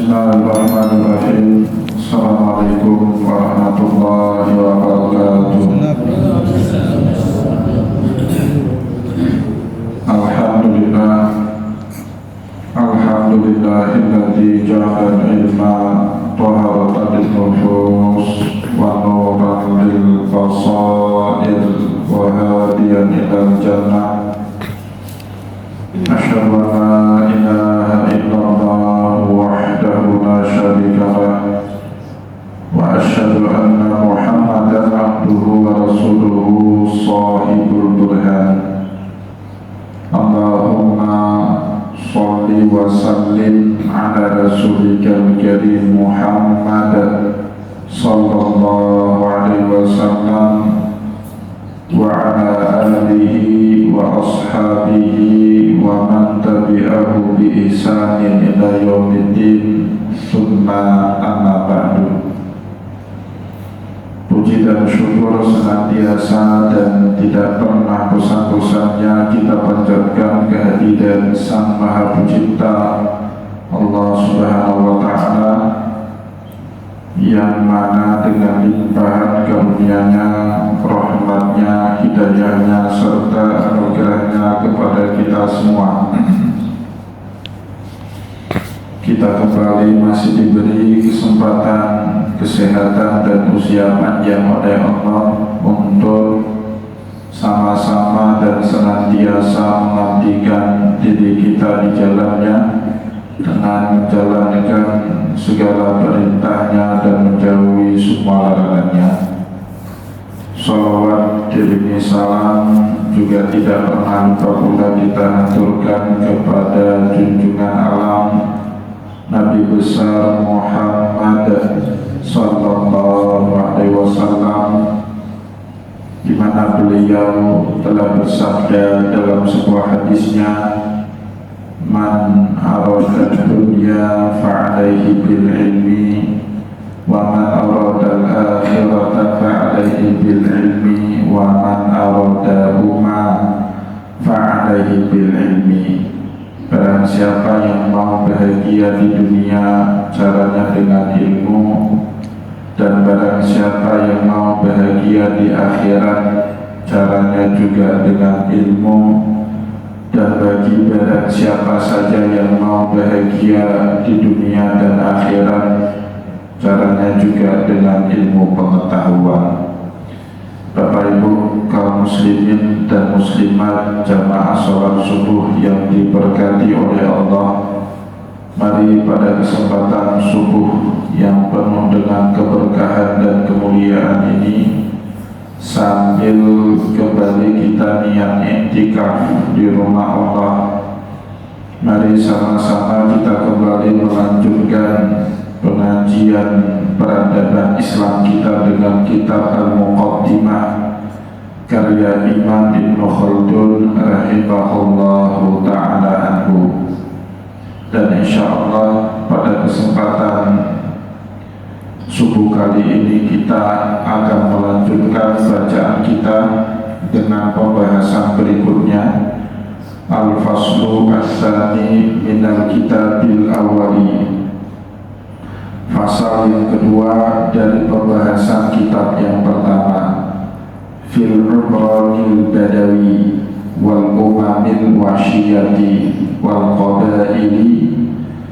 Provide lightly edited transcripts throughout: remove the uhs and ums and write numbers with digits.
Bismillahirrahmanirrahim. Assalamualaikum warahmatullahi wabarakatuh. Alhamdulillah, alhamdulillahilladzi ja'ala al-ilma taharatan lin-nufus wa nuran lil-basair wa hadiyan ilal jannah. Asyhadu an la ilaha illallah wahdahu la syarika lah wa asyhadu anna Muhammadan abduhu wa rasuluhu shahibul burhan. Allahumma sholli wa sallim ala rasulika al-karim Muhammad sallallahu alaihi wasallam wa ala alihi wa ashabihi wa man tabi'ahu bi ihsanin ila yaumiddin. Summa amma ba'du. Puji dan syukur senantiasa dan tidak pernah bosan-bosannya kita panjatkan kehadiran Sang Maha Pencipta Allah Subhanahu wa Ta'ala, yang mana dengan limpahan karunia-Nya, rahmat-Nya, hidayah-Nya, serta anugerah-Nya kepada kita semua, kita kembali masih diberi kesempatan, kesehatan, dan usia panjang oleh Allah untuk sama-sama dan senantiasa mengabdikan diri kita di jalan-Nya dengan menjalankan segala perintah-Nya dan menjauhi semua larangan-Nya. Shalawat demi salam juga tidak pernah lupa pula kita haturkan kepada junjungan alam Nabi besar Muhammad sallallahu alaihi wasallam, di mana beliau telah bersabda dalam sebuah hadisnya, man arada dunya fa'alaihi bil ilmi wa man arada al-akhirata fa'alaihi bil ilmi wa man arada huma fa'alaihi bil ilmi. Barang siapa yang mau bahagia di dunia, caranya dengan ilmu, dan barang siapa yang mau bahagia di akhirat, caranya juga dengan ilmu. Dan bagi barang siapa saja yang mau bahagia di dunia dan akhirat, caranya juga dengan ilmu pengetahuan. Bapak Ibu kaum muslimin dan muslimat jamaah sholat subuh yang diberkati oleh Allah, mari pada kesempatan subuh yang penuh dengan keberkahan dan kemuliaan ini, sambil kembali kita niat iktikaf di rumah Allah, mari sama-sama kita kembali melanjutkan pengajian peradaban Islam kita dengan kitab Al-Muqaddimah karya Imam Ibn Khaldun rahimahullahu ta'ala anhu. Dan insyaallah pada kesempatan subuh kali ini kita akan melanjutkan bacaan kita dengan pembahasan berikutnya, Al-Faslu As-Sani Minal Kitabil Awali, pasal yang kedua dari pembahasan kitab yang pertama, Fil Umranil Badawi wal Umamil Washiyati wal Qadaili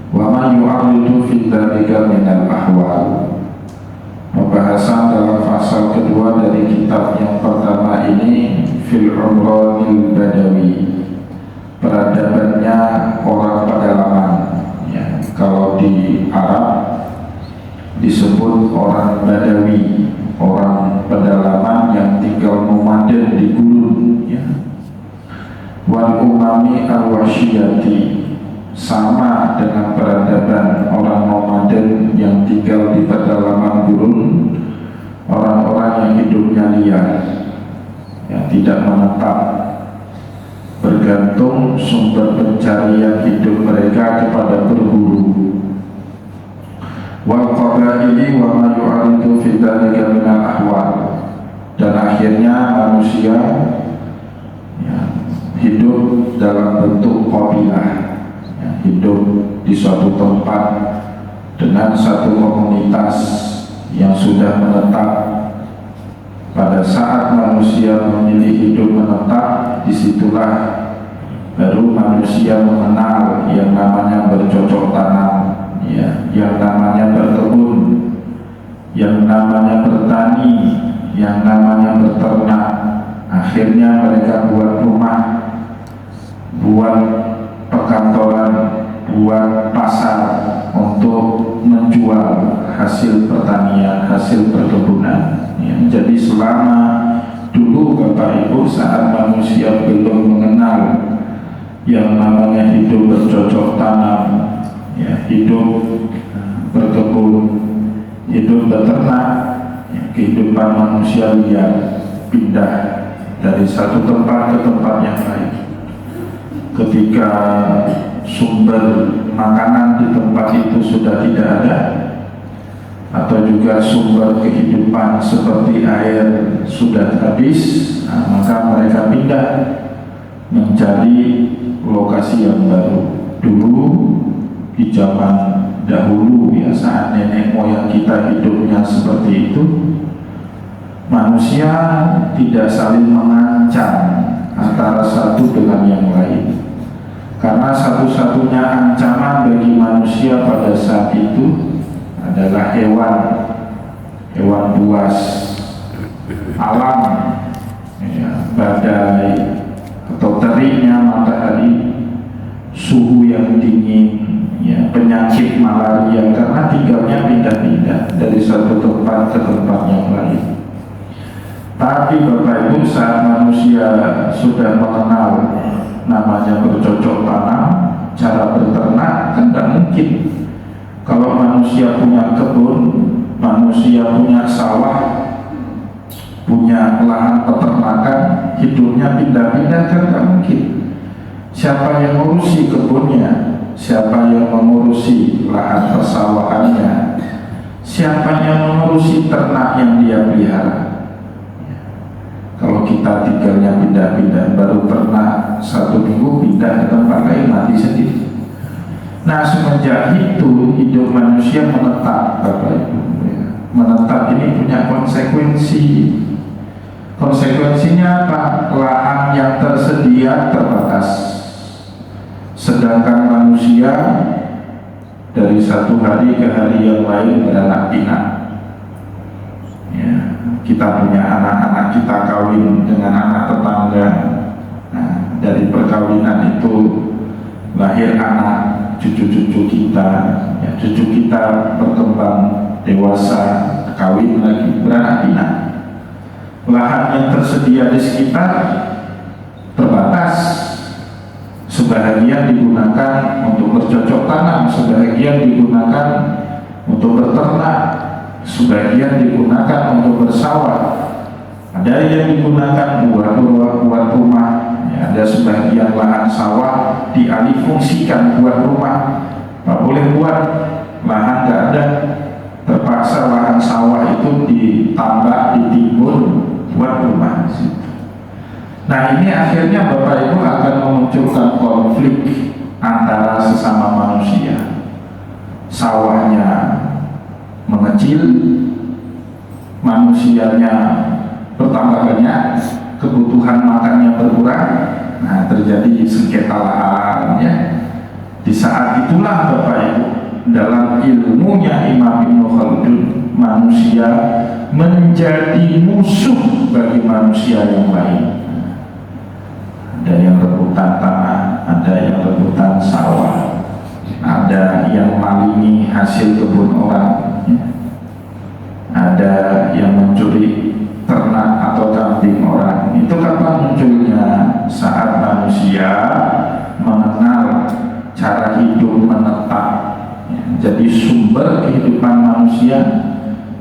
wa ma yu'aridu fi dzalika minal ahwal. Pembahasan dalam pasal kedua dari kitab yang pertama ini, Fil Umranil Badawi, peradabannya orang pedalaman ya. Kalau di Arab disebut orang Badawi, orang pedalaman yang tinggal nomaden di gurun ya. Wal umami al-washiyati, sama dengan peradaban orang nomaden yang tinggal di pedalaman gurun, orang-orang yang hidupnya liar, yang tidak menetap, bergantung sumber pencarian hidup mereka kepada berburu. Wal qabaili wa ma yu'aridu fi dzalika minal ahwal, dan akhirnya manusia ya, hidup dalam bentuk qabilah, ya, hidup di suatu tempat dengan satu komunitas yang sudah menetap. Pada saat manusia memilih hidup menetap, disitulah baru manusia mengenal yang namanya bercocok tanam, ya, yang namanya berkebun, yang namanya bertani, yang namanya beternak. Akhirnya mereka buat rumah, buat perkantoran, buat pasar untuk menjual hasil pertanian, hasil perkebunan. Ya, jadi selama dulu Bapak Ibu saat manusia belum mengenal yang namanya hidup bercocok tanam, ya, hidup berkebun, hidup beternak, ya, kehidupan manusia liar, pindah dari satu tempat ke tempat yang lain. Ketika sumber makanan di tempat itu sudah tidak ada, atau juga sumber kehidupan seperti air sudah habis, maka mereka pindah mencari lokasi yang baru. Dulu di zaman dahulu, ya, saat nenek moyang kita hidupnya seperti itu, manusia tidak saling mengancam antara satu dengan yang lain, karena satu-satunya ancaman bagi manusia pada saat itu adalah hewan buas, alam, ya, badai atau teriknya matahari, suhu yang dingin, ya, penyakit malaria, karena tinggalnya pindah-pindah dari satu tempat ke tempat yang lain. Tapi Bapak Ibu, saat manusia sudah mengenal namanya bercocok tanam, cara berternak, kan tidak mungkin. Kalau manusia punya kebun, manusia punya sawah, punya lahan peternakan, hidupnya pindah-pindah, kan tidak mungkin. Siapa yang mengurusi kebunnya? Siapa yang mengurusi lahan persawahannya? Siapa yang mengurusi ternak yang dia pelihara? Kalau kita tinggalnya pindah-pindah, baru pernah 1 minggu pindah ke tempat lain, mati sendiri. Nah, semenjak itu hidup manusia menetap, Bapak Ibu. Menetap ini punya konsekuensi. Konsekuensinya apa? Lahan yang tersedia terbatas. Sedangkan manusia dari satu hari ke hari yang lain beranak pinak. Ya, kita punya anak-anak, kita kawin dengan anak tetangga. Nah, dari perkawinan itu lahir anak, cucu-cucu kita, ya, cucu kita berkembang dewasa, kawin lagi, beranak pinak. Lahan yang tersedia di sekitar terbatas. Sebahagian digunakan untuk bercocok tanam, sebahagian digunakan untuk berternak, sebagian digunakan untuk bersawah, ada yang digunakan buat rumah, ya, ada sebagian lahan sawah dialihfungsikan buat rumah. Tak boleh buat, lahan tidak ada, terpaksa lahan sawah itu ditambah, ditimbun buat rumah. Nah, ini akhirnya Bapak Ibu akan memunculkan konflik antara sesama manusia. Sawahnya mengecil, manusianya bertambah banyak, kebutuhan makannya berkurang. Nah, terjadi sengketa lahan, ya. Di saat itulah Bapak Ibu, dalam ilmunya Imam Ibnu Khaldun, manusia menjadi musuh bagi manusia yang lain. Ada yang rebutan tanah, ada yang rebutan sawah, ada yang malingi hasil kebun orang, ada yang mencuri ternak atau kambing orang. Itu kapan munculnya? Saat manusia mengenal cara hidup menetap. Jadi sumber kehidupan manusia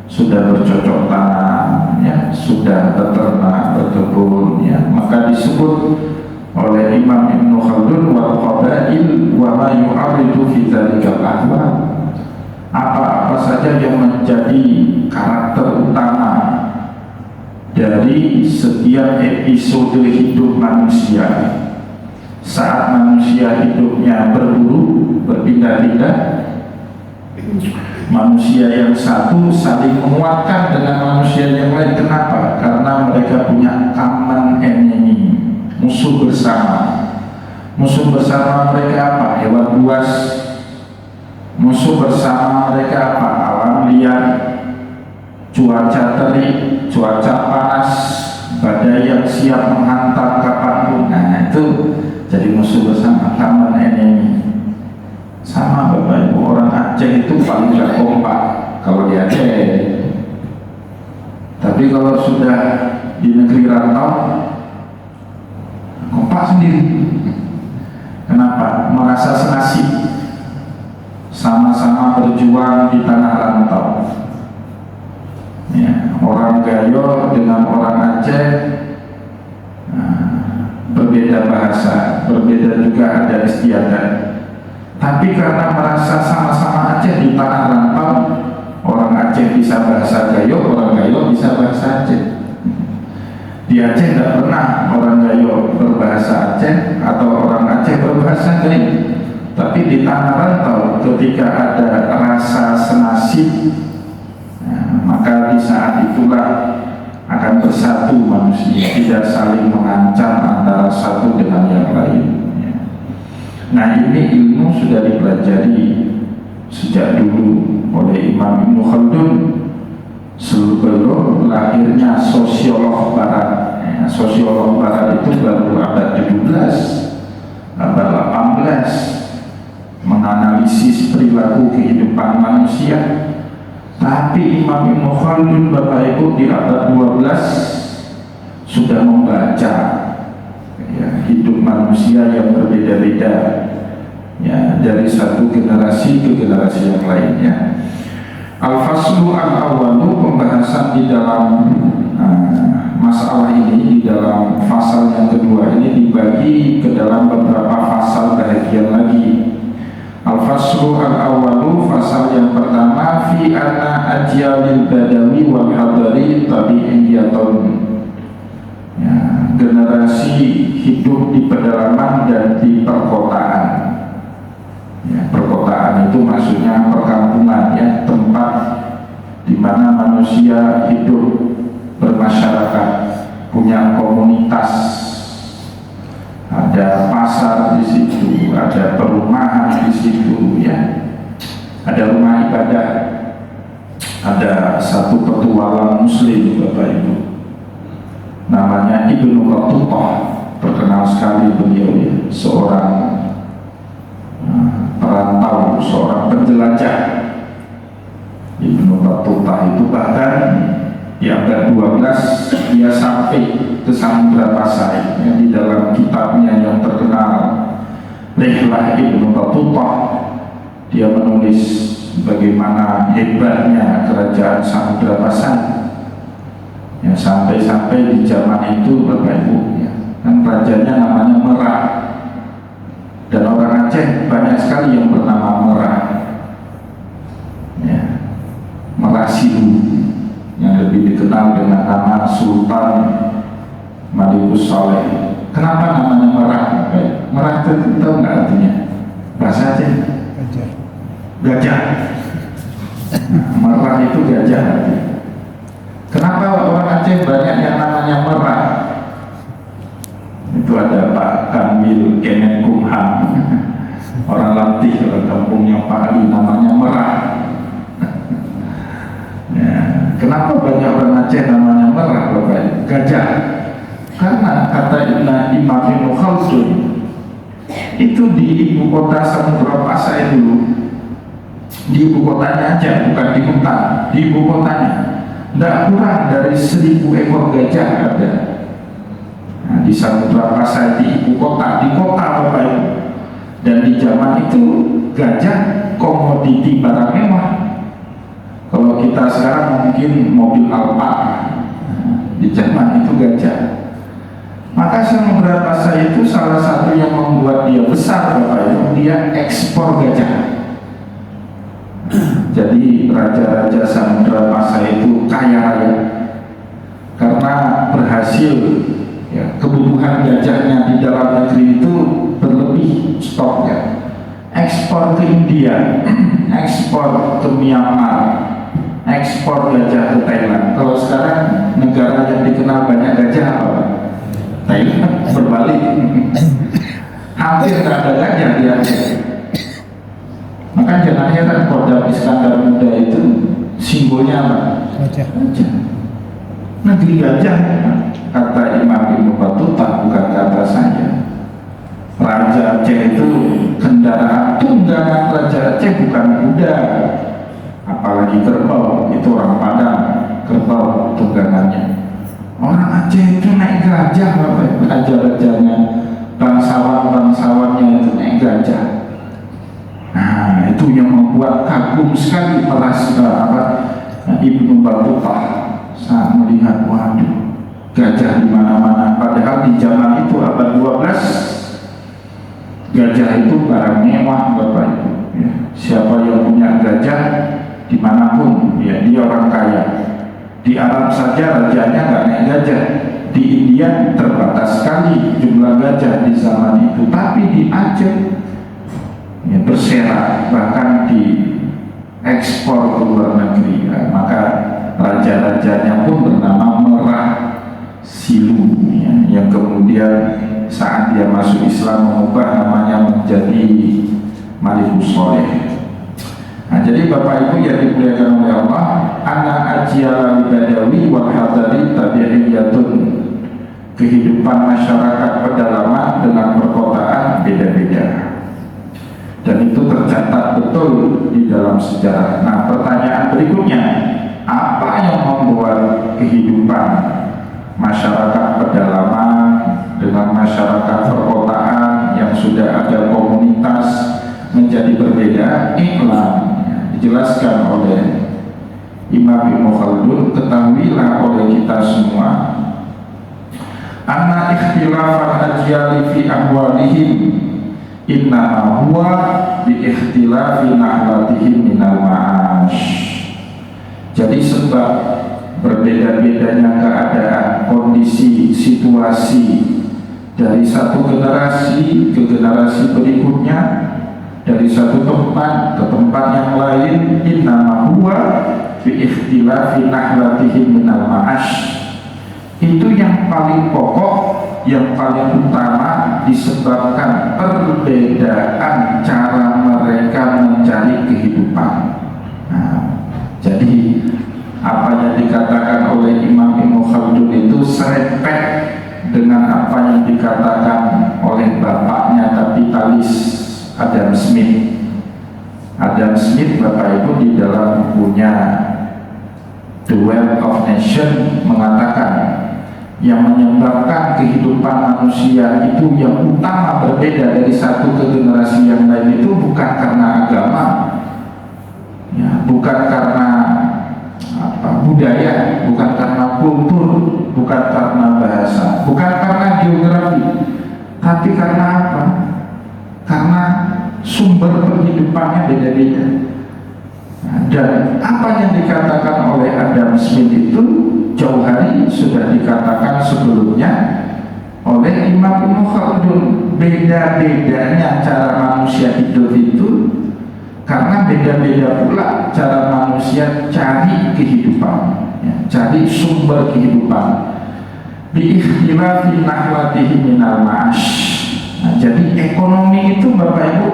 sudah bercocok tanam, ya, sudah beternak, berkebun, ya, maka disebut oleh Imam Ibnu Khaldun wal qabail wa ma yu'aridu fi dzalikal ahwal. Apa-apa saja yang menjadi karakter utama dari setiap episode hidup manusia. Saat manusia hidupnya berburu, berpindah-pindah, Manusia yang satu saling menguatkan dengan manusia yang lain. Kenapa? Karena mereka punya common enemy, musuh bersama. Musuh bersama mereka apa? Hewan buas. Musuh bersama mereka apa? Alam liar, cuaca terik, cuaca panas, badai yang siap menghantam kapanpun. Nah itu jadi musuh bersama, common enemy. Sama Bapak Ibu, orang Aceh itu paling gak kompak kalau di Aceh. Tapi kalau sudah di negeri rantau, kompak sendiri. Kenapa? Merasa senasib, sama-sama berjuang di tanah rantau. Ya, orang Gayo dengan orang Aceh berbeda bahasa, berbeda juga ada istiadat. Tapi karena merasa sama-sama Aceh di tanah rantau, orang Aceh bisa bahasa Gayo, orang Gayo bisa bahasa Aceh. Di Aceh tidak pernah orang Gayo berbahasa Aceh atau orang Aceh berbahasa Gayo. Tapi di tanah rantau ketika ada rasa senasib, maka di saat itulah akan bersatu manusia, tidak saling mengancam antara satu dengan yang lain. Nah ini ilmu sudah dipelajari sejak dulu oleh Imam Ibn Khaldun sebelum lahirnya sosiolog barat. Sosiolog barat itu baru abad 17, abad 18 menganalisis perilaku kehidupan manusia. Tapi Imam Ibn Khaldun Bapak Ibu di abad 12 sudah membaca hidup manusia yang berbeda-beda, ya, dari satu generasi ke generasi yang lainnya. Al-Faslu al-Awalu, pembahasan di dalam masalah ini, di dalam fasal yang kedua ini dibagi ke dalam beberapa fasal bahagian lagi. Al-Faslu al-Awalu, fasal yang pertama, fi anna ajyalil badawi wal hadari tabi'iyyatun, ya, generasi hidup di pedalaman dan di perkotaan. Ya, perkotaan itu maksudnya perkampungan, ya, tempat di mana manusia hidup bermasyarakat, punya komunitas, ada pasar di situ, ada perumahan di situ, ya, ada rumah ibadah, ada satu petualang Muslim Bapak Ibu, namanya Ibnu Battutah, terkenal sekali beliau, ya, seorang perantau, seorang penjelajah. Ibnu Battutah itu bahkan di abad 12 dia sampai ke Samudra Pasai, ya, di dalam kitabnya yang terkenal Rihlah Ibnu Battutah, dia menulis bagaimana hebatnya kerajaan Samudra Pasai. Ya, sampai-sampai di zaman itu Bapak Ibu, ya, kan rajanya namanya Merah, dan orang Aceh banyak sekali yang bernama Merah, ya, Merah Sidu, yang lebih dikenal dengan nama Sultan Malikus Saleh. Kenapa namanya Merah? Merah itu tahu nggak artinya? Bahasa Aceh? Gajah. Merah itu gajah. Kenapa orang Aceh banyak yang namanya Merah? Itu ada Pak Kamil Kemenkumham, orang latih, orang kampungnya Pak Ali, namanya Merah. Ya, kenapa banyak orang Aceh namanya Merah Bapak? Gajah. Karena kata Imam Ibn Khaldun, itu di ibu kota Samudra Pasai dulu, di ibu kotanya aja, bukan di hutan, di ibu kotanya tidak kurang dari 1000 ekor gajah ada. Nah, di Samudra Pasai, di ibu kota, di kota Bapak Ibu. Dan di zaman itu gajah komoditi barang mewah. Kalau kita sekarang mungkin mobil Alphard, di zaman itu gajah. Maka Samudra Pasai itu salah satu yang membuat dia besar Bapak Ibu, dia ekspor gajah. Jadi raja-raja Samudra Pasai itu kaya raya karena berhasil, ya, kebutuhan gajahnya di dalam negeri itu berlebih stoknya. Ekspor ekspor ke India, ekspor ke Myanmar, ekspor gajah ke Thailand. Kalau sekarang negara yang dikenal banyak gajah apa? Thailand. Berbalik. Hampir tidak ada gajah di Aceh. Maka jangan heran Kodam Iskandar Muda itu simbolnya apa? Gajah. Negeri gajah, kata Imam Ibnu Battuta, bukan kata saya. Raja Aceh itu kendaraan tunggangan Raja Aceh bukan kuda, apalagi kerbau. Itu orang Padang, kerbau tunggangannya. Orang Aceh itu naik gajah, raja-rajanya, bangsawan-bangsawannya itu naik gajah. Nah, itu yang membuat kagum sekali Ibnu Battuta saat melihat, waduh, gajah di mana-mana. Padahal di zaman itu abad 12 gajah itu barang mewah, Bapak Ibu. Ya. Siapa yang punya gajah dimanapun, ya dia orang kaya. Di Arab saja rajanya nggak naik gajah. Di India terbatas sekali jumlah gajah di zaman itu. Tapi di Aceh ya, berserak, bahkan di ekspor ke luar negeri. Ya. Maka raja-rajanya pun bernama Merah Silu, ya, yang kemudian saat dia masuk Islam mengubah namanya menjadi Malikus Soleh. Nah, jadi Bapak Ibu yang dimuliakan oleh Allah, anak ajiyal badawi wal hadari tabi'iyatun. Kehidupan masyarakat pedalaman dengan perkotaan beda-beda, dan itu tercatat betul di dalam sejarah. Nah, pertanyaan berikutnya, apa yang membuat kehidupan masyarakat pedalaman dengan masyarakat perkotaan yang sudah ada komunitas menjadi berbeda? Iklan dijelaskan oleh Imam Ibnu Khaldun. Ketahuilah oleh kita semua, anna ikhtilafan ajyali fi ahwalihim innama huwa bi ikhtilafi nahlatihim minal ma'ash. Jadi sebab berbeda-bedanya keadaan, kondisi, situasi dari satu generasi ke generasi berikutnya, dari satu tempat ke tempat yang lain, innama huwa bi ikhtilafi nahlatihim minal ma'ash. Itu yang paling pokok, yang paling utama, disebabkan perbedaan cara mereka mencari kehidupan. Nah, jadi apa yang dikatakan oleh Imam Ibnu Khaldun itu serempet dengan apa yang dikatakan oleh bapaknya kapitalis Adam Smith. Adam Smith, Bapak Ibu, di dalam bukunya The Wealth of Nation mengatakan yang menyebabkan kehidupan manusia itu yang utama berbeda dari satu ke generasi yang lain itu bukan karena agama, ya, bukan karena budaya, bukan karena kultur, bukan karena bahasa, bukan karena geografi, tapi karena apa? Karena sumber penghidupannya beda-beda. Dan apa yang dikatakan oleh Adam Smith itu jauh hari sudah dikatakan sebelumnya oleh Imam Ibnu Khaldun. Beda-bedanya cara manusia hidup itu karena beda-beda pula cara manusia cari kehidupan, ya, cari sumber kehidupan. Bi-ikhtilafi nahwatihi minal ma'ash. Nah, jadi ekonomi itu, Bapak Ibu,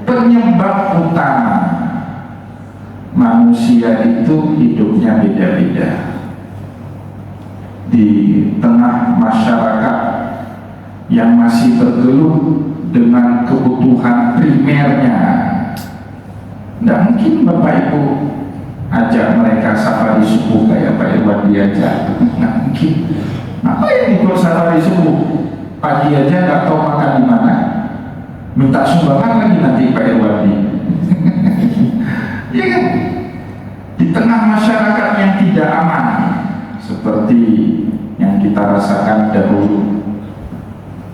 penyebab utama manusia itu hidupnya beda-beda. Di tengah masyarakat yang masih bergelut dengan kebutuhan primernya, tidak mungkin Bapak Ibu ajak mereka safari subuh kayak Pak Irwan diajak. Nggak mungkin. Apa yang ikut safari subuh? Pagi aja nggak tahu makan di mana, minta sumbangan lagi nanti Pak Irwan. Iya kan? Di tengah masyarakat yang tidak aman seperti yang kita rasakan dahulu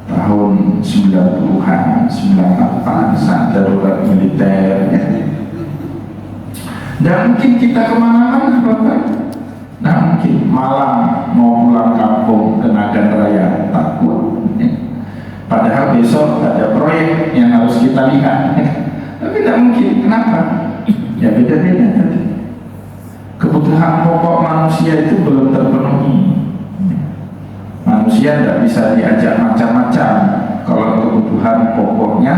tahun 90-an, 98 saat darurat militer, ya. Dan mungkin kita kemana-mana, Bapak. Nah, mungkin malam mau pulang kampung ke Nagan Raya takut, ya. Padahal besok ada proyek yang harus kita lihat, ya. Tapi Tapi tidak mungkin, kenapa? Ya beda-beda tadi. Kebutuhan pokok manusia itu belum terpenuhi. Manusia tidak bisa diajak macam-macam kalau kebutuhan pokoknya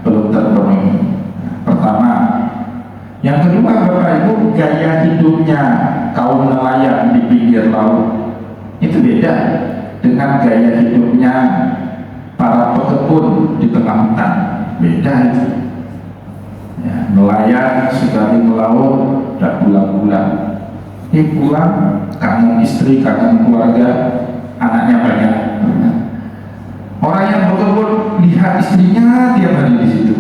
belum terpenuhi. Pertama. Yang kedua, Bapak Ibu, gaya hidupnya kaum nelayan di pinggir laut itu beda dengan gaya hidupnya para pekebun di tengah hutan. Beda itu. Ya, nelayan sekali melaut tak pulang-pulang. Pulang kangen istri, kangen keluarga, anaknya banyak. Orang yang pekebun lihat istrinya tiap hari di situ.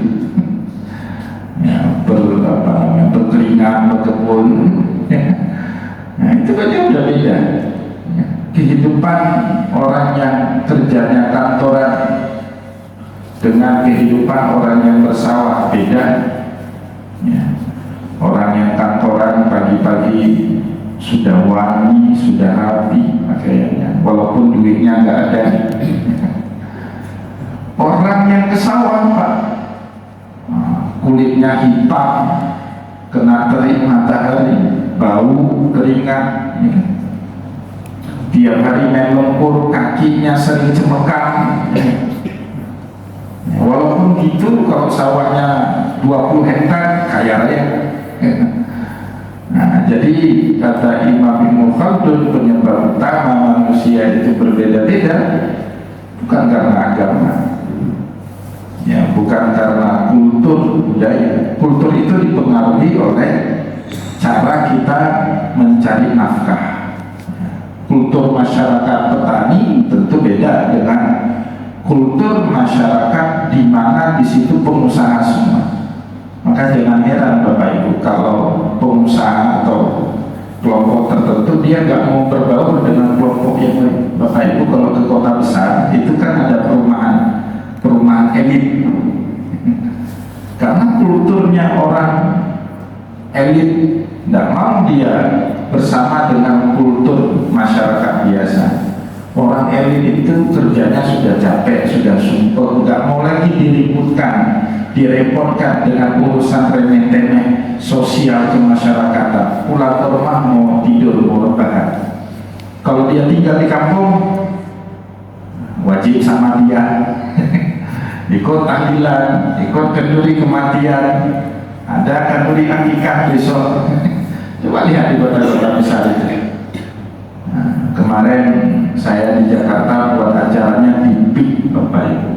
Ya, berkeringat, berkebun. Ya. Nah, itu aja udah beda. Ya. Kehidupan orang yang kerjanya kantoran dengan kehidupan orang yang bersawah beda. Ya. Orang yang kantoran pagi-pagi sudah wangi, sudah rapi pakaiannya, walaupun duitnya nggak ada. Orang yang ke sawah, Pak, kulitnya hitam, kena terik matahari, bau keringat, ya. Tiap hari main lumpur, kakinya sering cemekam. Ya. Walaupun gitu, kalau sawahnya 20 hektar, kaya raya. Nah, jadi kata Imam Ibnu Khaldun, penyebab utama manusia itu berbeda-beda bukan karena agama. Ya, bukan karena kultur budaya. Kultur itu dipengaruhi oleh cara kita mencari nafkah. Kultur masyarakat petani tentu beda dengan kultur masyarakat di mana di situ pengusaha semua. Maka jangan heran Bapak Ibu kalau pengusaha atau kelompok tertentu dia nggak mau berbaur dengan kelompok yang lain. Bapak Ibu kalau ke kota besar itu kan ada perumahan elit, karena kulturnya orang elit tidak mau dia bersama dengan kultur masyarakat biasa. Orang elit itu kerjanya sudah capek, sudah sumpah, nggak mau lagi diributkan, direpotkan dengan urusan remeh-temeh sosial kemasyarakatan. Pulang ke rumah mau tidur, mau rebahan. Kalau dia tinggal di kampung, wajib sama dia. Ikut tahlilan, ikut kenduri kematian, ada kenduri akikah besok. Coba lihat di kota-kota besar itu. Nah, kemarin saya di Jakarta buat acaranya di PIK, Bapak Ibu,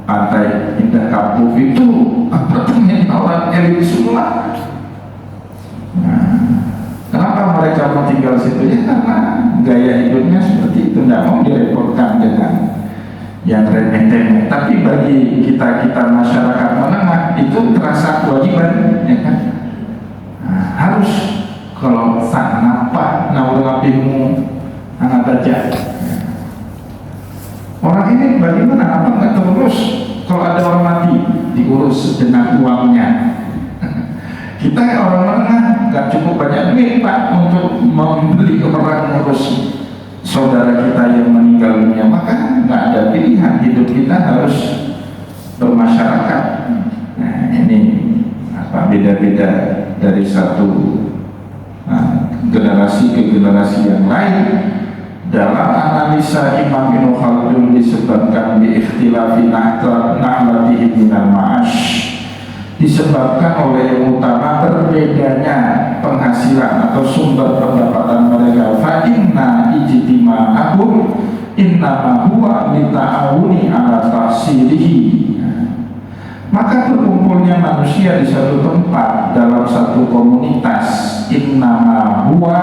Pantai Indah Kapuk itu apartemen orang elit semua. Nah, kenapa mereka mau tinggal situ? Ya karena gaya hidupnya seperti itu, tidak mau direpotkan dengan yang remeh-temeh. Tapi bagi kita masyarakat menengah itu terasa kewajiban, ya kan? Nah, harus kalau tak nampak naurapimu anak baca. Orang ini bagaimana? Apa nggak terurus? Kalau ada orang mati diurus dengan uangnya. Kita orang menengah nggak cukup banyak duit Pak untuk membeli orang ngurus saudara kita yang meninggal dunia, maka nggak ada pilihan, hidup kita harus bermasyarakat. Nah, ini beda-beda dari satu generasi ke generasi yang lain. Dalam analisa Imam Ibnu Khaldun disebabkan di ikhtilafi nahlatihim minal ma'ash, disebabkan oleh yang utama berbedanya penghasilan atau sumber pendapatan mereka. Fa inna ijtima'ahum innama huwa lita'awuni ala tahsilihi. Maka berkumpulnya manusia di satu tempat dalam satu komunitas, innama huwa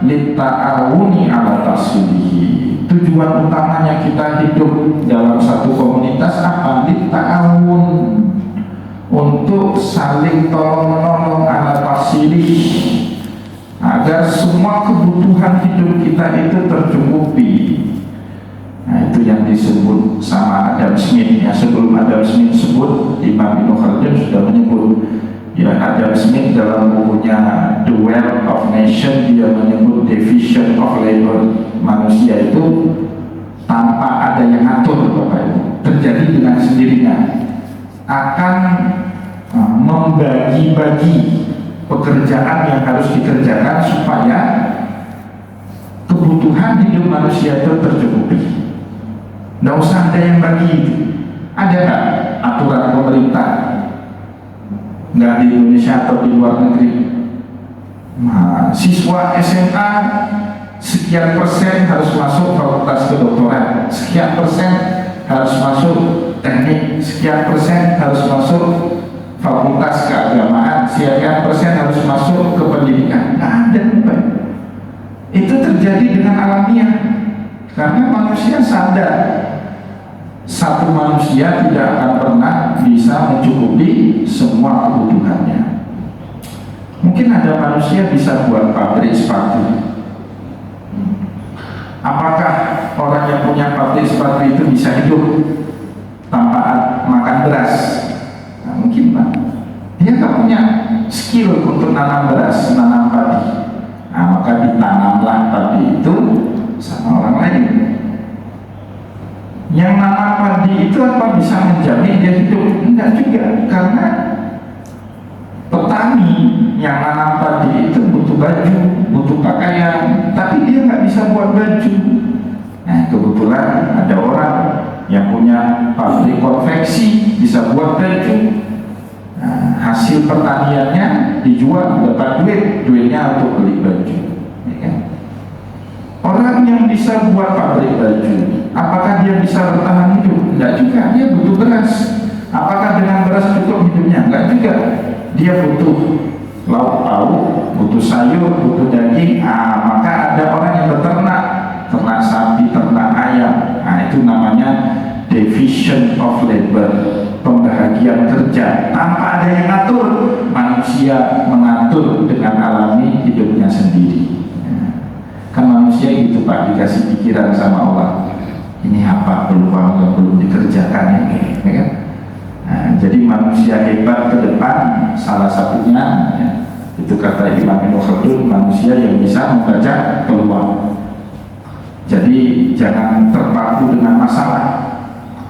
lita'awuni ala tahsilihi. Tujuan utamanya kita hidup dalam satu komunitas apa? Lita'awun, untuk saling tolong-menolong ala tahsilih, agar semua kebutuhan hidup kita itu tercukupi. Nah, itu yang disebut sama Adam Smith. Ya, sebelum Adam Smith sebut, Imam Ibnu Khaldun sudah menyebut. Ya, Adam Smith dalam bukunya The Wealth of Nation dia menyebut division of labor. Manusia itu tanpa ada yang ngatur, Bapak Ibu, terjadi dengan sendirinya, akan membagi-bagi pekerjaan yang harus dikerjakan supaya kebutuhan hidup manusia itu tercukupi. Nggak usah ada yang bagi itu. Ada nggak aturan pemerintah? Nggak di Indonesia atau di luar negeri. Siswa SMA sekian persen harus masuk fakultas kedokteran, sekian persen harus masuk teknik, sekian persen harus masuk fakultas keagamaan, sekian persen harus masuk ke pendidikan. Nggak ada, Pak. Itu terjadi dengan alamiah karena manusia sadar satu manusia tidak akan pernah bisa mencukupi semua kebutuhannya. Mungkin ada manusia bisa buat pabrik sepatu. Apakah orang yang punya pabrik sepatu itu bisa hidup tanpa makan beras? Nah, mungkin Pak. Dia nggak punya skill untuk nanam beras, nanam padi. Nah, maka ditanamlah padi itu sama orang lain. Yang nanam padi itu apa bisa menjamin dia hidup? Enggak juga, karena petani yang nanam padi itu butuh baju, butuh pakaian, tapi dia nggak bisa buat baju. Nah, kebetulan ada orang yang punya pabrik konveksi bisa buat baju. Nah, hasil pertaniannya dijual, dapat duitnya untuk beli baju. Ya kan? Orang yang bisa buat pabrik baju, apakah dia bisa bertahan hidup? Enggak juga, dia butuh beras. Apakah dengan beras cukup hidupnya? Enggak juga. Dia butuh lauk pauk, butuh sayur, butuh daging. Maka ada orang yang beternak, ternak sapi, ternak ayam. Nah, itu namanya division of labor, pembahagian kerja. Tanpa ada yang ngatur, manusia mengatur dengan alami hidupnya sendiri. Kan manusia gitu Pak, dikasih pikiran sama Allah. Ini apa peluang yang belum dikerjakan ini, ya kan? Nah, jadi manusia hebat ke depan salah satunya ya, itu kata Imam Ibnu Khaldun, manusia yang bisa membaca peluang. Jadi jangan terpaku dengan masalah.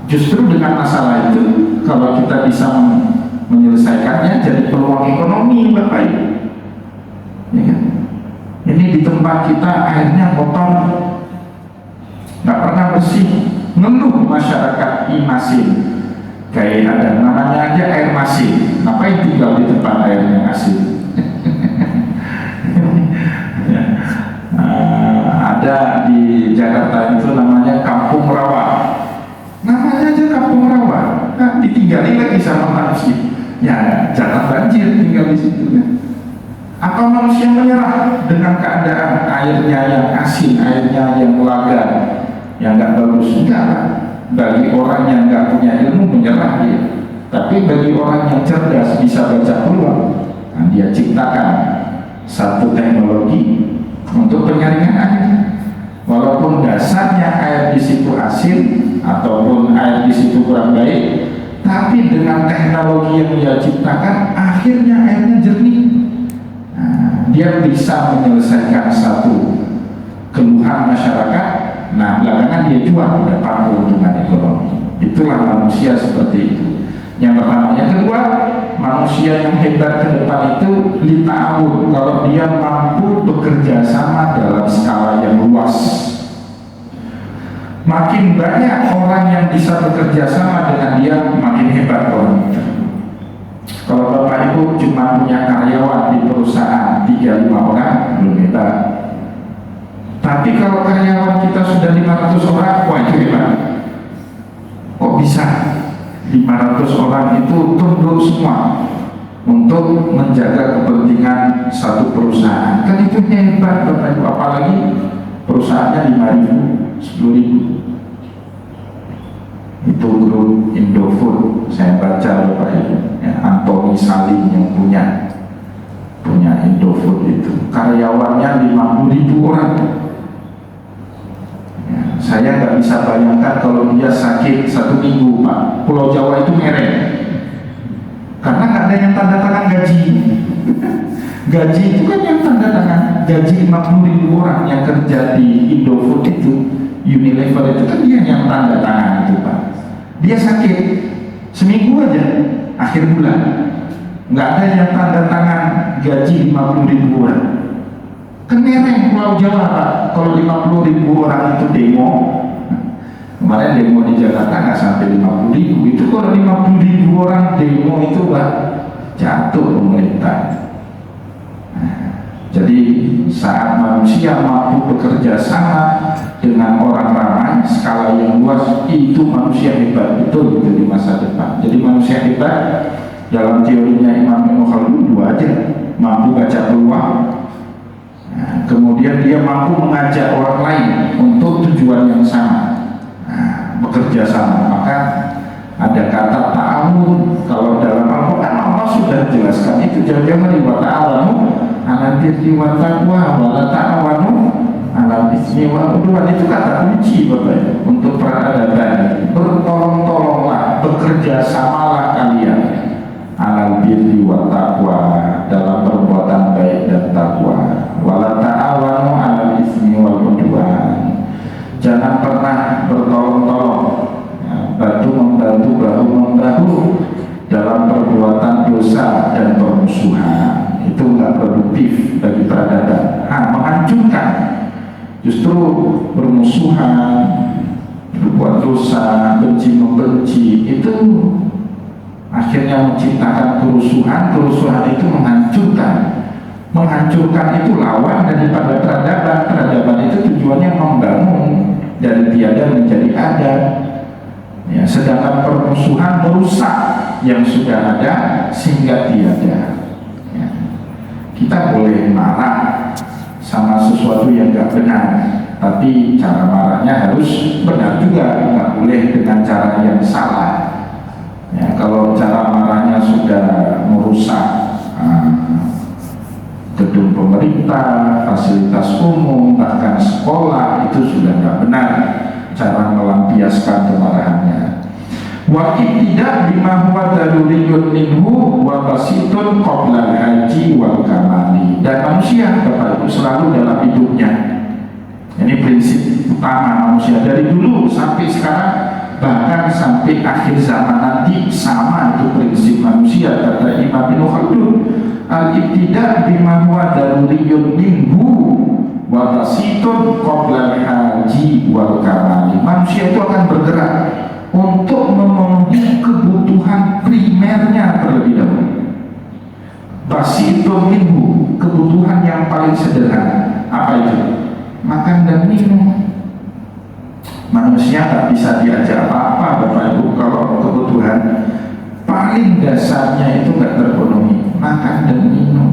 Justru dengan masalah itu kalau kita bisa menyelesaikannya jadi peluang ekonomi yang baik. Ya kan? Ini di tempat kita airnya kotor, nggak pernah bersih, ngeluh masyarakat Imasin. Kayak ada namanya aja air masin, ngapain tinggal di tempat airnya asin? Ada di Jakarta itu namanya Kampung Rawa, namanya aja Kampung Rawa, nah, ditinggali lagi sama manusia. Ya jangan banjir tinggal di situ kan. Apa manusia menyerah dengan keadaan airnya yang asin, airnya yang laga, yang nggak bagus? Enggak lah. Bagi orang yang nggak punya ilmu menyerah dia. Tapi bagi orang yang cerdas bisa baca peluang, nah, dia ciptakan satu teknologi untuk penyaringan air. Walaupun dasarnya air di situ asin ataupun air di situ kurang baik, tapi dengan teknologi yang dia ciptakan, akhirnya airnya jernih. Dia bisa menyelesaikan satu keluhan masyarakat. Nah, belakangan dia jual, dapat keuntungan ekonomi. Itulah manusia seperti itu. Yang pertama, yang kedua, manusia yang hebat ke depan itu lita'awun, kalau dia mampu bekerja sama dalam skala yang luas. Makin banyak orang yang bisa bekerja sama dengan dia, makin hebat orang itu. Kalau Bapak Ibu cuma punya karyawan di perusahaan 3-5 orang, belum hebat. Tapi kalau karyawan kita sudah 500 orang, wah itu hebat. Kok bisa 500 orang itu tunduk semua untuk menjaga kepentingan satu perusahaan? Kan itu hebat Bapak Ibu, apalagi perusahaannya 5.000, 10.000. Itu grup Indofood, saya baca Bapak Ibu ya, Anthony Salim yang punya Indofood itu, karyawannya 50.000 orang. Ya, saya nggak bisa bayangkan kalau dia sakit 1 minggu Pak, Pulau Jawa itu merah karena nggak ada yang tanda tangan gaji. Gaji itu kan yang tanda tangan, gaji 50.000 orang yang kerja di Indofood itu, Unilever itu kan dia yang tanda tangan itu Pak. Dia sakit seminggu aja, akhir bulan nggak ada yang tanda tangan gaji 50 ribuan. Kenereng Pulau Jawa Pak, kalau 50 ribu orang itu demo. Kemarin demo di Jakarta nggak sampai 50 ribu. Itu kalau 50 ribu orang demo itu Pak, jatuh pemerintah. Jadi saat manusia mampu bekerja sama dengan orang ramai, skala yang luas, itu manusia hebat betul gitu di masa depan. Jadi manusia hebat dalam teorinya Imam Ibn Khaldun dua aja, mampu baca peluang, kemudian dia mampu mengajak orang lain untuk tujuan yang sama, bekerja sama. Maka ada kata ta'awun. Kalau dalam Al-Quran Allah sudah jelaskan itu jauh-jauh dari wa ta'awanu 'alal birri wat taqwa wa la ta'awanu 'alal itsmi wal 'udwan. Itu kata kunci Bapak untuk peradaban. Bertolong-tolonglah, bekerja samalah kalian 'alal birri wat taqwa, dalam perbuatan baik dan takwa, wa la ta'awanu 'alal itsmi wal 'udwan. Jangan pernah bertolong-tolong, batu membantu, bahu membahu dalam perbuatan dosa dan permusuhan. Itu nggak produktif bagi peradaban, menghancurkan. Justru bermusuhan, berbuat dosa, benci membenci, itu akhirnya menciptakan kerusuhan. Kerusuhan itu menghancurkan. Menghancurkan itu lawan daripada peradaban. Peradaban itu tujuannya membangun dari tiada menjadi ada. Ya, sedangkan permusuhan merusak yang sudah ada sehingga tiada. Ya. Kita boleh marah sama sesuatu yang nggak benar, tapi cara marahnya harus benar juga, nggak boleh dengan cara yang salah. Ya, kalau cara marahnya sudah merusak gedung pemerintah, fasilitas umum, bahkan sekolah, itu sudah nggak benar cara melampiaskan kemarahannya. Wa tidak bima huwa daruriyun minhu wa basitun qabla haji wal kamali. Dan manusia Bapak Ibu selalu dalam hidupnya, ini prinsip utama manusia dari dulu sampai sekarang, bahkan sampai akhir zaman nanti sama itu prinsip manusia. Kata Imam Ibn Khaldun, al-ibtida bima huwa daruriyun minhu wa basitun qabla haji wal kamali. Manusia itu akan bergerak untuk memenuhi kebutuhan primernya terlebih dahulu. Basitun minhu, kebutuhan yang paling sederhana. Apa itu? Makan dan minum. Manusia tak bisa diajak apa-apa Bapak Ibu kalau kebutuhan paling dasarnya itu nggak terpenuhi, makan dan minum.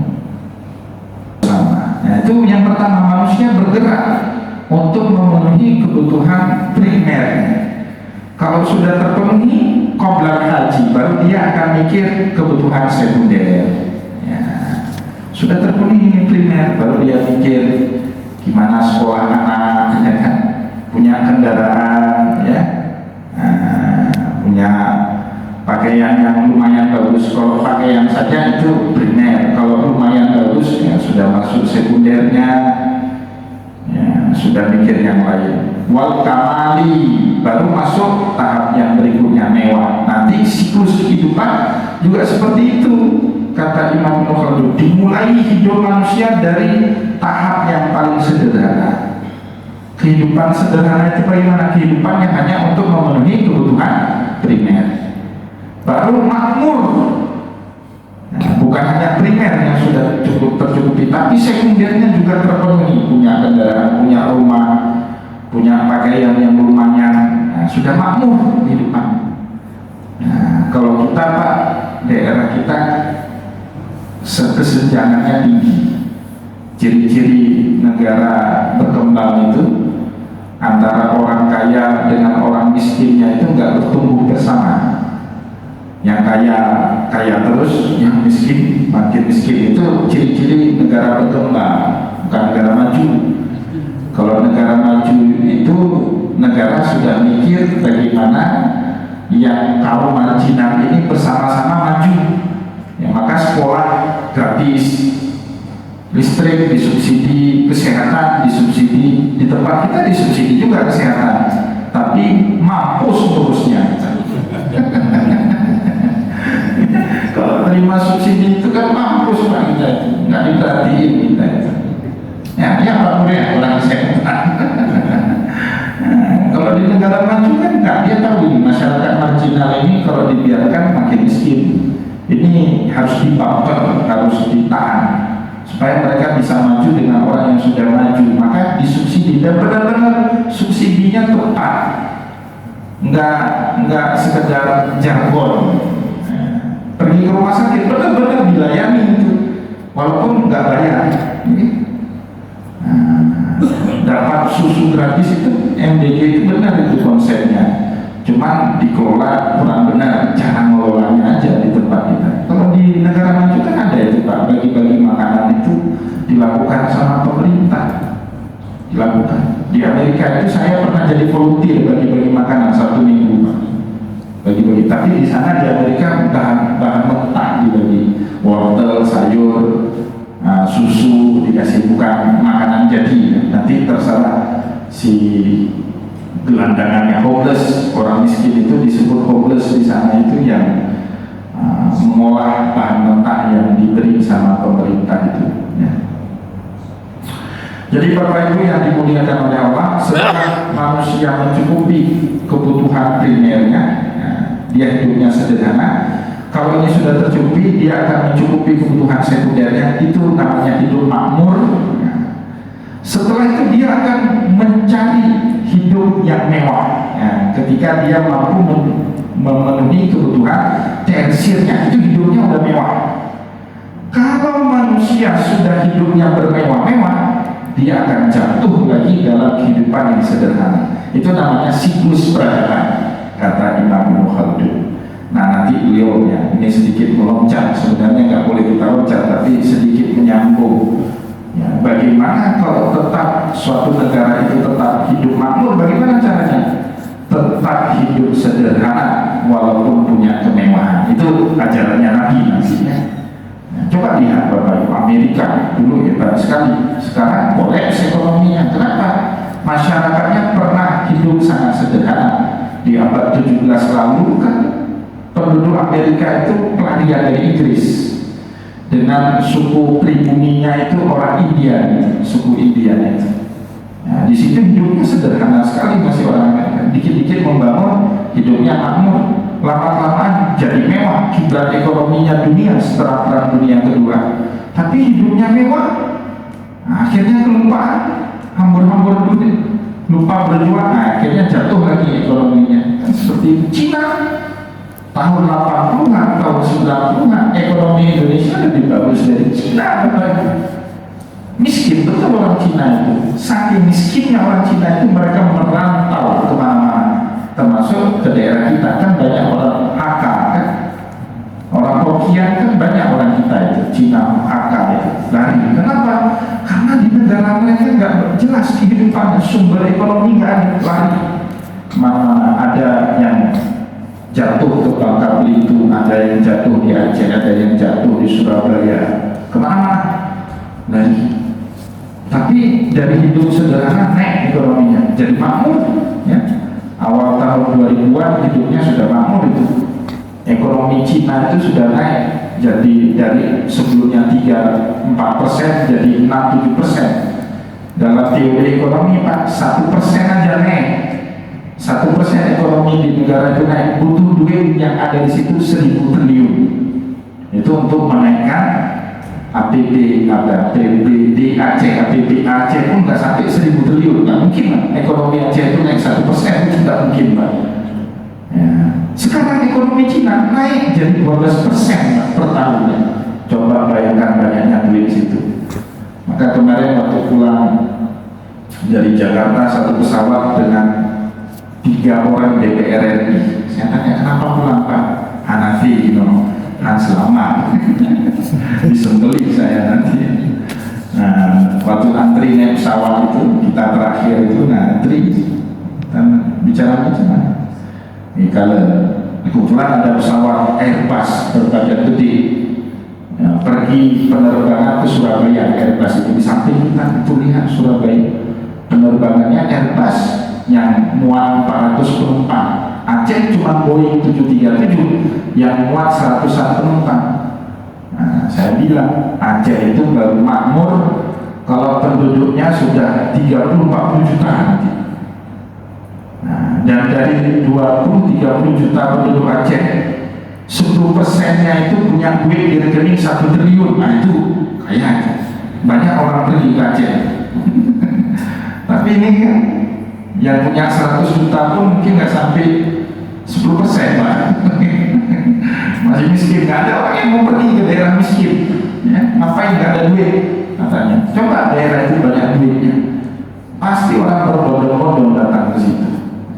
Sama. Nah, itu yang pertama, manusia bergerak untuk memenuhi kebutuhan primernya. Kalau sudah terpenuhi qabla haji, baru dia akan mikir kebutuhan sekunder. Ya. Sudah terpenuhi ini primer, baru dia mikir gimana sekolah anak, ya kan? Punya kendaraan, ya, punya pakaian yang lumayan bagus. Kalau pakaian saja itu primer, kalau lumayan bagus ya sudah masuk sekundernya, ya, sudah mikir yang lain. Wal kamali, baru masuk tahap yang berikutnya, mewah. Nanti siklus kehidupan juga seperti itu. Kata Imam Ibn Khaldun, dimulai hidup manusia dari tahap yang paling sederhana. Kehidupan sederhana itu bagaimana? Kehidupan yang hanya untuk memenuhi kebutuhan primer. Baru makmur. Nah, bukan hanya primer yang sudah cukup tercukupi, tapi sekundernya juga terpenuhi. Punya kendaraan, punya rumah, punya pakaian yang lumayan. Nah, sudah makmur kehidupan. Nah, kalau kita Pak, daerah kita kesenjangannya tinggi. Ciri-ciri negara berkembang itu antara orang kaya dengan orang miskinnya itu nggak bertumbuh bersama. Yang kaya kaya terus, yang miskin makin miskin. Itu ciri-ciri negara berkembang, bukan negara maju. Kalau negara maju itu negara sudah mikir bagaimana yang kaum marginal ini bersama-sama maju. Ya, maka sekolah gratis, listrik disubsidi, kesehatan disubsidi. Di tempat kita disubsidi juga kesehatan, tapi mampus terusnya. Kalau penerima subsidi itu kan mampus Pak kita itu, nggak diperhatiin kita itu. Ya, ya Pak Muria, orang sehat. Kalau di negara maju kan nggak, dia tahu ini masyarakat marginal ini kalau dibiarkan makin miskin. Ini harus dibumper, harus ditahan supaya mereka bisa maju dengan orang yang sudah maju. Maka disubsidi dan benar-benar subsidinya tepat, nggak sekedar jargon. Pergi ke rumah sakit benar-benar dilayani itu, walaupun nggak bayar. Dapat susu gratis itu MDG itu benar itu konsepnya. Cuma dikelola kurang benar, cara ngelolanya aja di tempat kita. Kalau di negara maju kan ada itu Pak, bagi-bagi makanan itu dilakukan sama pemerintah. Dilakukan. Di Amerika itu saya pernah jadi volunteer bagi-bagi makanan 1 minggu Pak. Bagi-bagi, tapi di sana di Amerika bahan mentah dibagi, wortel, sayur, susu dikasih, bukan makanan jadi. Nanti terserah si gelandangannya homeless, orang miskin itu disebut homeless di sana itu yang mengolah bahan mentah yang diberi sama pemerintah itu. Ya. Jadi Bapak Ibu yang dimuliakan oleh Allah, setelah manusia mencukupi kebutuhan primernya, ya, dia hidupnya sederhana. Kalau ini sudah tercukupi, dia akan mencukupi kebutuhan sekundernya, itu namanya hidup makmur. Ya. Setelah itu dia akan mencari hidup yang mewah. Ya, ketika dia mampu memenuhi kebutuhan tersiernya, itu hidupnya udah mewah. Kalau manusia sudah hidupnya bermewah-mewah, dia akan jatuh lagi dalam kehidupan yang sederhana. Itu namanya siklus peradaban, kata Imam Ibnu Khaldun. Nah nanti beliau ya, ini sedikit meloncat, sebenarnya nggak boleh kita loncat, tapi sedikit menyambung. Ya, bagaimana kalau tetap suatu negara itu tetap hidup makmur, bagaimana caranya? Tetap hidup sederhana walaupun punya kemewahan. Itu ajarannya Nabi nantinya. Ya, coba lihat Bapak Ibu, Amerika dulu hebat sekali, sekarang kolaps ekonominya. Kenapa? Masyarakatnya pernah hidup sangat sederhana. Di abad 17 lalu kan penduduk Amerika itu pelarian dari Inggris. Dengan suku pribuninya itu orang India, suku India itu. Nah, di situ hidupnya sederhana sekali, masih orang Amerika. Dikit-dikit membangun, hidupnya makmur, lama-lama jadi mewah, kiblat ekonominya dunia setelah Perang Dunia Kedua. Tapi hidupnya mewah, nah, akhirnya kelupaan, hambur-hambur dunia, lupa berjuang, nah, akhirnya jatuh lagi ekonominya. Kan seperti Cina. Tahun 80-an, tahun 90-an, ekonomi Indonesia lebih bagus dari Cina. Miskin betul orang Cina itu. Saking miskinnya orang Cina itu, mereka merantau kemana-mana, termasuk ke daerah kita. Kan banyak orang Hakka kan, orang Hokkien kan banyak orang kita itu, Cina Hakka itu lari. Kenapa? Karena di negara mereka nggak jelas kehidupan, sumber ekonomi nggak ada, lari kemana-mana. Ada yang jatuh ke Bangka Belitung, ada yang jatuh di Aceh, ada yang jatuh di Surabaya, kemana-mana. Tapi dari hidup sederhana naik ekonominya, jadi makmur. Ya. Awal tahun 2000-an hidupnya sudah makmur itu. Ekonomi Cina itu sudah naik, jadi dari sebelumnya 3-4% jadi 6-7%. Dalam teori ekonomi Pak, 1% aja naik. 1% ekonomi di negara itu naik, butuh duit yang ada di situ 1.000 triliun. Itu untuk menaikkan APB, ada PBD Aceh, APB Aceh pun nggak sampai 1.000 triliun, nggak mungkin lah. Ekonomi Aceh itu naik 1%, itu nggak mungkin Pak. Ya. Sekarang ekonomi Cina naik jadi 12% Pak, per tahunnya. Coba bayangkan banyaknya duit situ. Maka kemarin waktu pulang dari Jakarta, satu pesawat dengan 3 orang DPR RI. Saya tanya, kenapa pulang Pak? Hanafi, selamat. Disembeli saya nanti. Nah, waktu antri naik pesawat itu, kita terakhir itu antri dan bicara. Ini kalau kebetulan ada pesawat Airbus berbadan gede, ya, pergi penerbangan ke Surabaya. Airbus itu di samping kita, itu lihat Surabaya. Penerbangannya Airbus yang muat 400 penumpang. Aceh cuma Boeing 737 yang muat 100-an penumpang. sudah bilang, Aceh itu baru makmur kalau penduduknya sudah 30-40 juta nanti. Nah, dan dari 20-30 juta penduduk Aceh, 10%-nya itu punya duit di rekening 1 triliun. Nah itu kaya. Banyak orang pergi ke Aceh. Tapi ini kan yang punya 100 juta pun mungkin nggak sampai 10%, Pak. Masih miskin. Nggak ada orang yang mau pergi ke daerah miskin, ya. Ngapain, nggak ada duit katanya. Coba daerah itu banyak duitnya, pasti orang berbondong-bondong datang ke situ.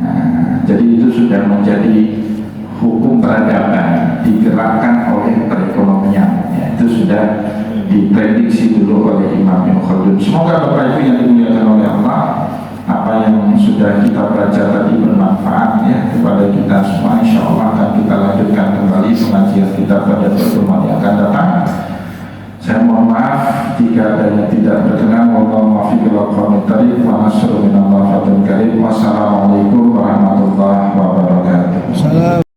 Nah, jadi itu sudah menjadi hukum peradaban, digerakkan oleh perekonomian, ya. Itu sudah diprediksi dulu oleh Imam Ibn Khaldun. Semoga Bapak Ibu yang dimuliakan oleh Allah, apa yang sudah kita baca tadi bermanfaat ya kepada kita semua. Insya Allah akan kita lanjutkan kembali pengajian kita pada pertemuan yang akan datang. Saya mohon maaf jika ada yang tidak berkenan. Wallahu muwaffiq ila aqwamit thariq wa nasrul minallah fatul karim. Wassalamualaikum warahmatullahi wabarakatuh.